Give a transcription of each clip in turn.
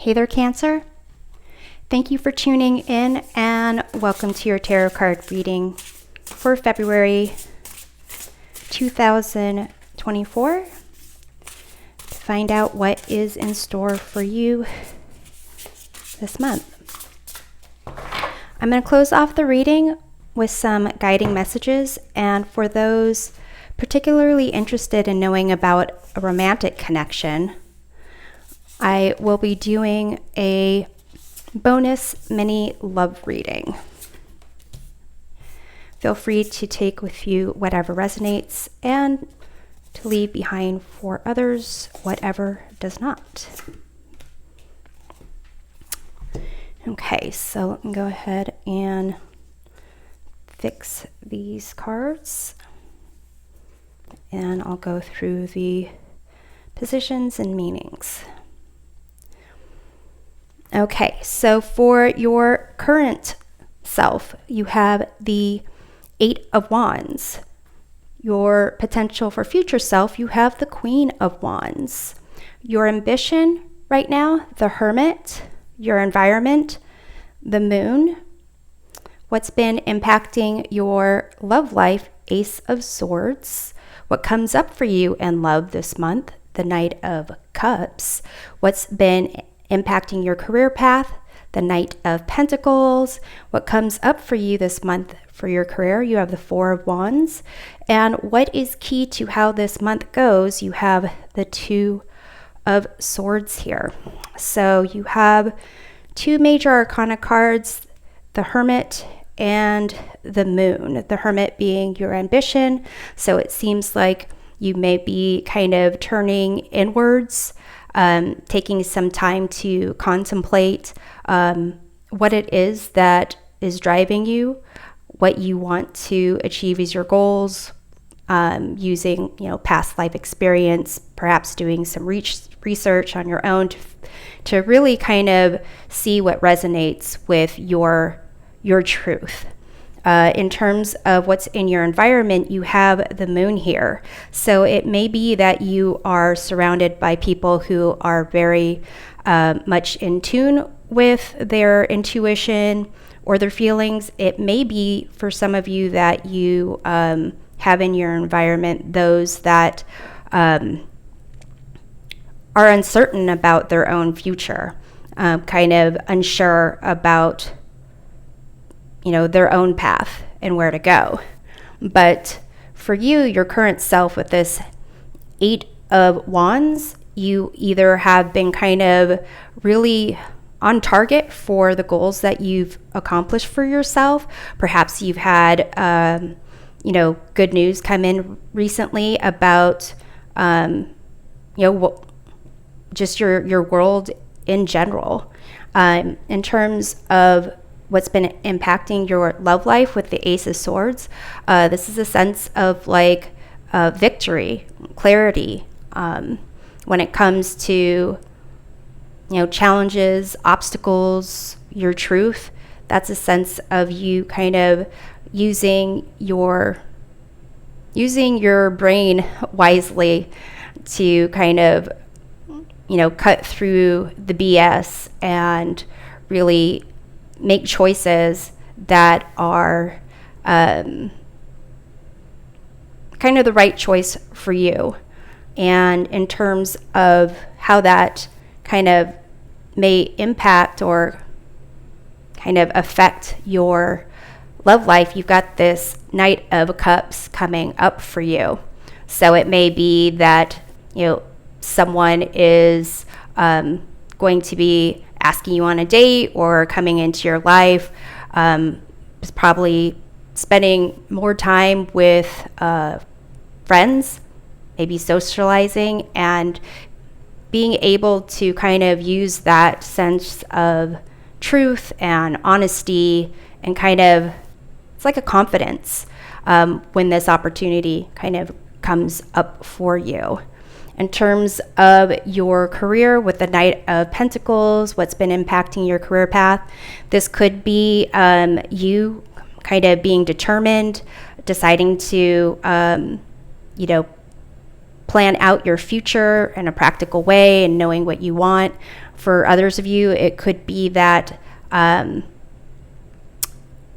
Hey there, Cancer. Thank you for tuning in and welcome to your tarot card reading for February 2024 to find out what is in store for you this month. I'm going to close off the reading with some guiding messages, and for those particularly interested in knowing about a romantic connection, I will be doing a bonus mini love reading. Feel free to take with you whatever resonates and to leave behind for others whatever does not. Okay, so let me go ahead and fix these cards, and I'll go through the positions and meanings. Okay, so for your current self, you have the Eight of Wands. Your potential for future self, you have the Queen of Wands. Your ambition right now, the Hermit. Your environment, the Moon. What's been impacting your love life, Ace of Swords. What comes up for you in love this month, the Knight of Cups. What's been impacting your career path, the Knight of Pentacles. What comes up for you this month for your career, you have the Four of Wands. And what is key to how this month goes, you have the Two of Swords here. So you have two major arcana cards, the Hermit and the Moon. The Hermit being your ambition. So it seems like you may be kind of turning inwards, taking some time to contemplate what it is that is driving you, what you want to achieve as your goals, using past life experience, perhaps doing some research on your own to really kind of see what resonates with your truth. In terms of what's in your environment, you have the Moon here. So it may be that you are surrounded by people who are very much in tune with their intuition or their feelings. It may be for some of you that you have in your environment those that are uncertain about their own future, kind of unsure about their own path and where to go. But for you, your current self with this Eight of Wands, you either have been kind of really on target for the goals that you've accomplished for yourself. Perhaps you've had, good news come in recently about, just your world in general. In terms of what's been impacting your love life with the Ace of Swords, this is a sense of victory, clarity, when it comes to challenges, obstacles, your truth. That's a sense of you kind of using your brain wisely to kind of cut through the BS and really make choices that are kind of the right choice for you. And in terms of how that kind of may impact or kind of affect your love life, you've got this Knight of Cups coming up for you. So it may be that someone is going to be asking you on a date or coming into your life, is probably spending more time with friends, maybe socializing, and being able to kind of use that sense of truth and honesty and kind of, it's like a confidence when this opportunity kind of comes up for you. In terms of your career with the Knight of Pentacles, what's been impacting your career path, this could be you kind of being determined, deciding to, plan out your future in a practical way and knowing what you want. For others of you, it could be that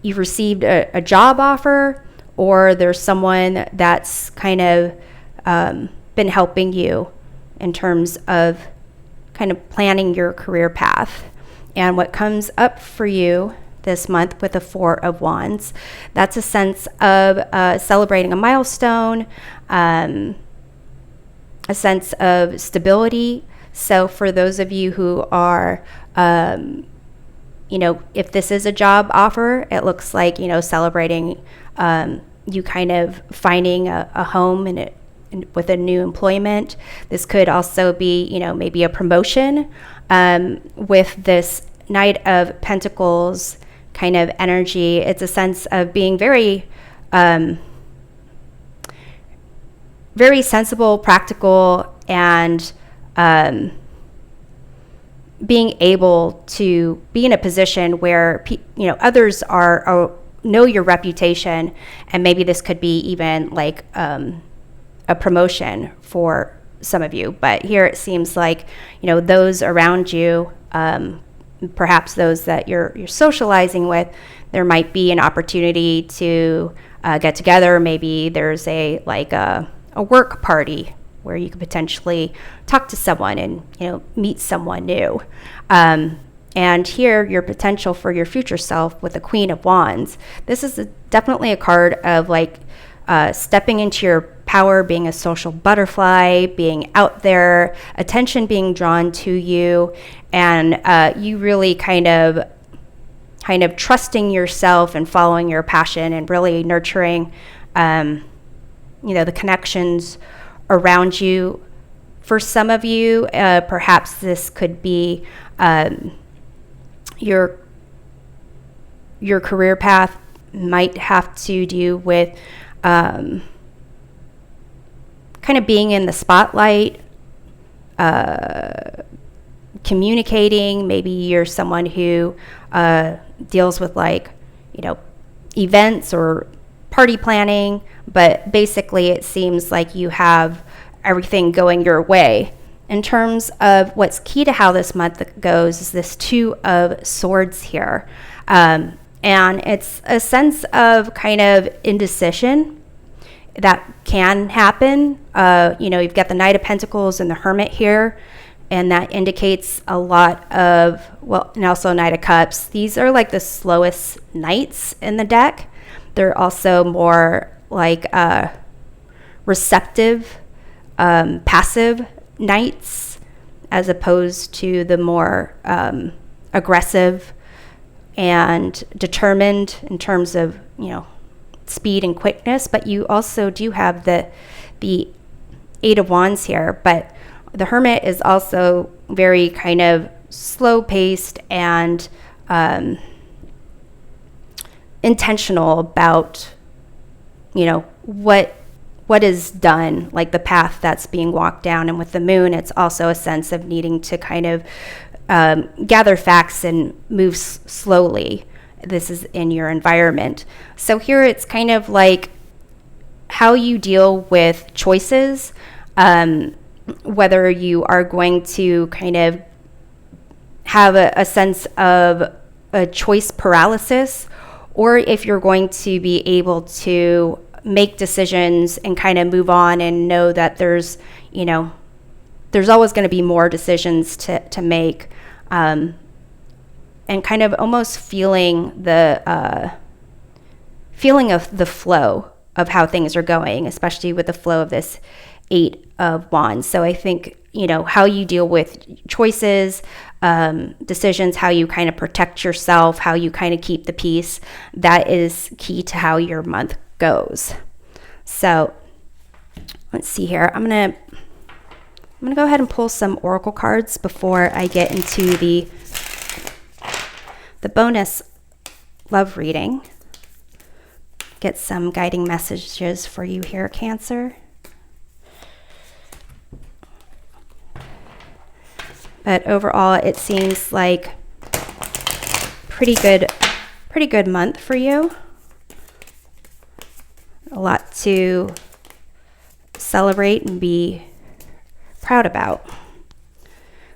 you've received a job offer, or there's someone that's kind of been helping you in terms of kind of planning your career path. And what comes up for you this month with the Four of Wands, that's a sense of celebrating a milestone, a sense of stability. So for those of you who are, if this is a job offer, it looks like, celebrating you kind of finding a home with a new employment. This could also be, maybe a promotion with this Knight of Pentacles kind of energy. It's a sense of being very, very sensible, practical, and being able to be in a position where others are know your reputation, and maybe this could be even like a promotion for some of you. But here it seems like those around you, perhaps those that you're socializing with, there might be an opportunity to get together. Maybe there's a work party where you could potentially talk to someone and meet someone new. And here, your potential for your future self with the Queen of Wands. This is definitely a card of stepping into your power, being a social butterfly, being out there, attention being drawn to you, and you really kind of trusting yourself and following your passion and really nurturing, the connections around you. For some of you, perhaps this could be your career path might have to do with kind of being in the spotlight, communicating. Maybe you're someone who deals with events or party planning, but basically it seems like you have everything going your way. In terms of what's key to how this month goes is this Two of Swords here. And it's a sense of kind of indecision that can happen. You've got the Knight of Pentacles and the Hermit here, and that indicates a lot of, and also Knight of Cups. These are like the slowest knights in the deck. They're also more receptive, passive knights, as opposed to the more aggressive and determined in terms of speed and quickness. But you also do have the Eight of Wands here, but the Hermit is also very kind of slow paced and intentional about what is done, like the path that's being walked down. And with the Moon, it's also a sense of needing to kind of gather facts and move slowly. This is in your environment. So here it's kind of like how you deal with choices, whether you are going to kind of have a sense of a choice paralysis, or if you're going to be able to make decisions and kind of move on and know that there's always going to be more decisions to make, and kind of almost feeling the feeling of the flow of how things are going, especially with the flow of this Eight of Wands. So I think, how you deal with choices, decisions, how you kind of protect yourself, how you kind of keep the peace, that is key to how your month goes. So let's see here. I'm gonna go ahead and pull some oracle cards before I get into the bonus love reading. Get some guiding messages for you here, Cancer. But overall, it seems like pretty good month for you. A lot to celebrate and be proud about.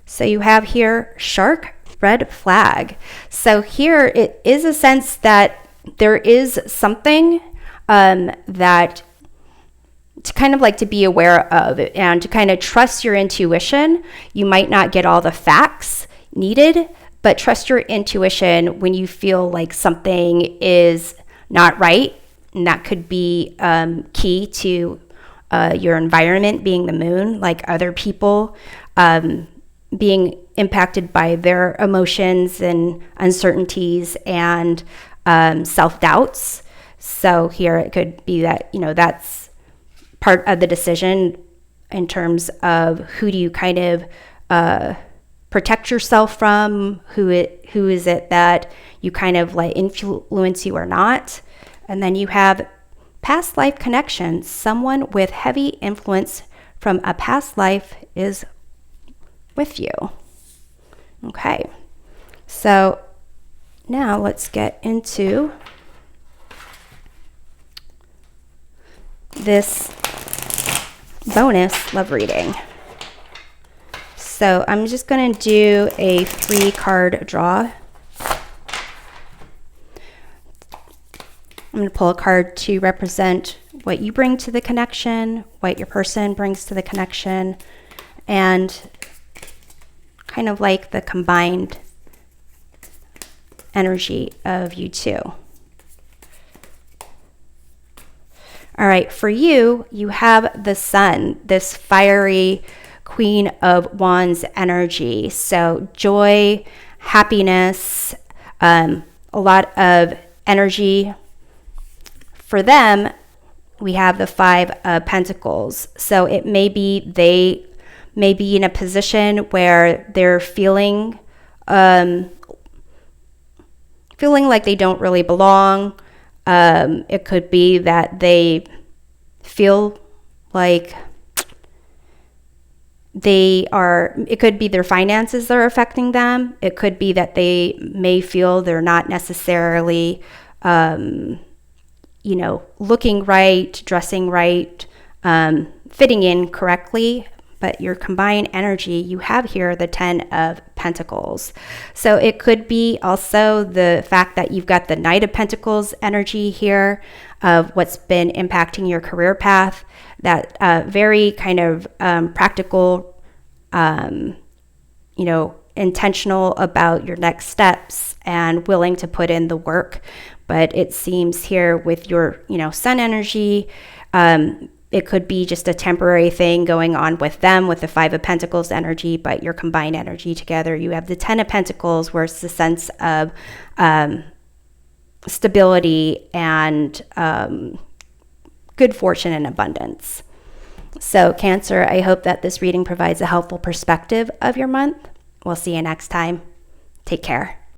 So you have here shark, red flag. So here it is a sense that there is something that to kind of like to be aware of and to kind of trust your intuition. You might not get all the facts needed, but trust your intuition when you feel like something is not right. And that could be key to your environment being the moon, like other people being impacted by their emotions and uncertainties and self-doubts. So here it could be that, that's part of the decision in terms of who do you kind of protect yourself from, who is it that you kind of let influence you or not. And then you have past life connection. Someone with heavy influence from a past life is with you. Okay, so now let's get into this bonus love reading. So I'm just going to do a 3-card draw. I'm going to pull a card to represent what you bring to the connection, what your person brings to the connection, and kind of like the combined energy of you two. All right, for you, you have the Sun, this fiery Queen of Wands energy. So joy, happiness, a lot of energy. For them, we have the 5 of Pentacles. So it may be they may be in a position where they're feeling like they don't really belong. It could be that they feel like it could be their finances that are affecting them. It could be that they may feel they're not necessarily looking right, dressing right, fitting in correctly. But your combined energy, you have here the 10 of Pentacles. So it could be also the fact that you've got the Knight of Pentacles energy here of what's been impacting your career path, that very kind of practical, intentional about your next steps and willing to put in the work. But it seems here with your, Sun energy, it could be just a temporary thing going on with them with the 5 of Pentacles energy, but your combined energy together, you have the 10 of Pentacles, where it's the sense of stability and good fortune and abundance. So Cancer, I hope that this reading provides a helpful perspective of your month. We'll see you next time. Take care.